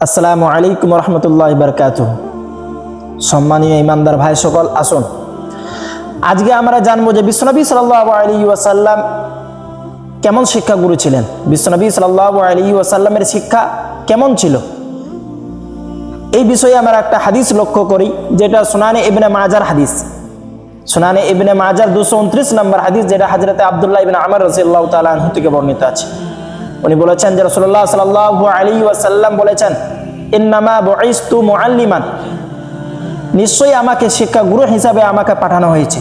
আসসালামু আলাইকুম রহমতুল্লাহি বারাকাতুহু। সম্মানীয় ইমানদার ভাই সকল, আসুন আজকে আমরা জানবো যে বিশ্বনবী সাল্লাল্লাহু আলাইহি ওয়াসাল্লাম কেমন শিক্ষাগুরু ছিলেন। বিশ্বনবী সাল্লাল্লাহু আলাইহি ওয়াসাল্লামের শিক্ষা কেমন ছিল, এই বিষয়ে আমরা একটা হাদিস লক্ষ্য করি, যেটা সুনানে ইবনে মাজার হাদিস। সুনানে ইবনে মাজার 229 নম্বর হাদিস, যেটা হযরতে আব্দুল্লাহ ইবনে আমর রাদিয়াল্লাহু তাআলা আনহু থেকে বর্ণিত আছে। উনি বলেছেন যে রাসূলুল্লাহ সাল্লাল্লাহু আলাইহি ওয়াসাল্লাম বলেছেন, ইন্নামা বুইসতু মুআল্লিমান, নিশ্চয়ই আমাকে শিক্ষা গুরু হিসাবে আমাকে পাঠানো হয়েছে।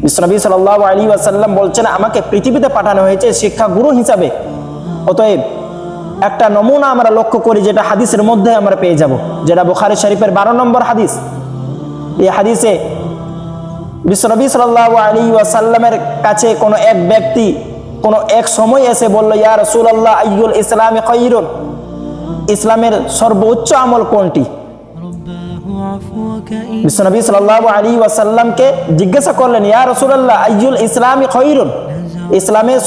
বিশ্বনবী সাল্লাল্লাহু আলাইহি ওয়াসাল্লাম বলছেন, আমাকে পৃথিবীতে পাঠানো হয়েছে শিক্ষা গুরু হিসাবে। অতএব একটা নমুনা আমরা লক্ষ্য করি, যেটা হাদিসের মধ্যে আমরা পেয়ে যাব, যেটা বুখারী শরীফের 12 নম্বর হাদিস। এই হাদিসে বিশ্বনবী সাল্লাল্লাহু আলাইহি ওয়াসাল্লামের কাছে কোনো এক ব্যক্তি কোনো এক সময় এসে বলল, ইয়া রাসূলুল্লাহ আইয়ুল ইসলামি খায়রুন, ইসলামের সর্বোচ্চ আমল কোনটি? বিশ্বনবী সাল্লাল্লাহু আলাইহি ওয়াসাল্লামকে জিজ্ঞাসা করলেন, ইয়া রাসূলুল্লাহ আইয়ুল ইসলামি খায়রুন, ইসলামের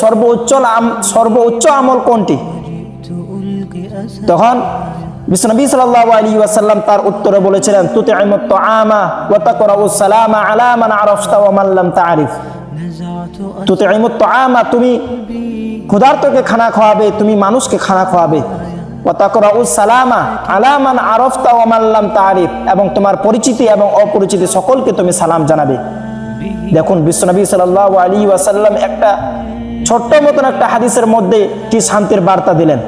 সর্বোচ্চ আমল কোনটি? তখন বিশ্বনবী সাল্লাল্লাহু আলাইহি ওয়াসাল্লাম তার উত্তরে বলেছিলেন, তুতিমুত তুআমা ওয়া তাকরাউস সালামা আলা মান আরাফতা ওয়া মান লাম তা'রিফ। তুতিমুত তুআমা, তুমি ক্ষুধার্তকে খানা খাওয়াবে, তুমি মানুষকে খানা খাওয়াবে। ওয়া তাকরাউস সালামা আলা মান আরাফতা ওয়া মান লাম তা'রিফ, এবং তোমার পরিচিতি এবং অপরিচিত সকলকে তুমি সালাম জানাবে। দেখুন বিশ্বনবী সাল্লাল্লাহু আলাইহি ওয়াসাল্লাম একটা ছোট্ট মতন একটা হাদিসের মধ্যে কি শান্তির বার্তা দিলেন।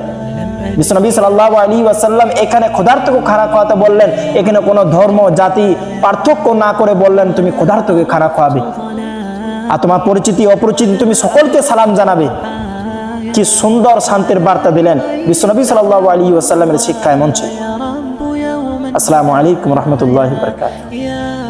বিশ্বনবী সাল্লাল্লাহু আলাইহি ওয়াসাল্লাম এখানে ক্ষুধার্তকে খানা খাওয়াতে বললেন, এখানে কোনো ধর্ম জাতি পার্থক্য না করে বললেন, তুমি ক্ষুধার্তকে খানা খাওয়াবে, আর তোমার পরিচিতি অপরিচিতি তুমি সকলকে সালাম জানাবে। কি সুন্দর শান্তির বার্তা দিলেন বিশ্বনবী সাল্লাল্লাহু আলাইহি ওয়াসাল্লামের শিক্ষা এমন ছিল। আসসালামু আলাইকুম রহমতুল্লাহি ওয়া বারাকাতুহু।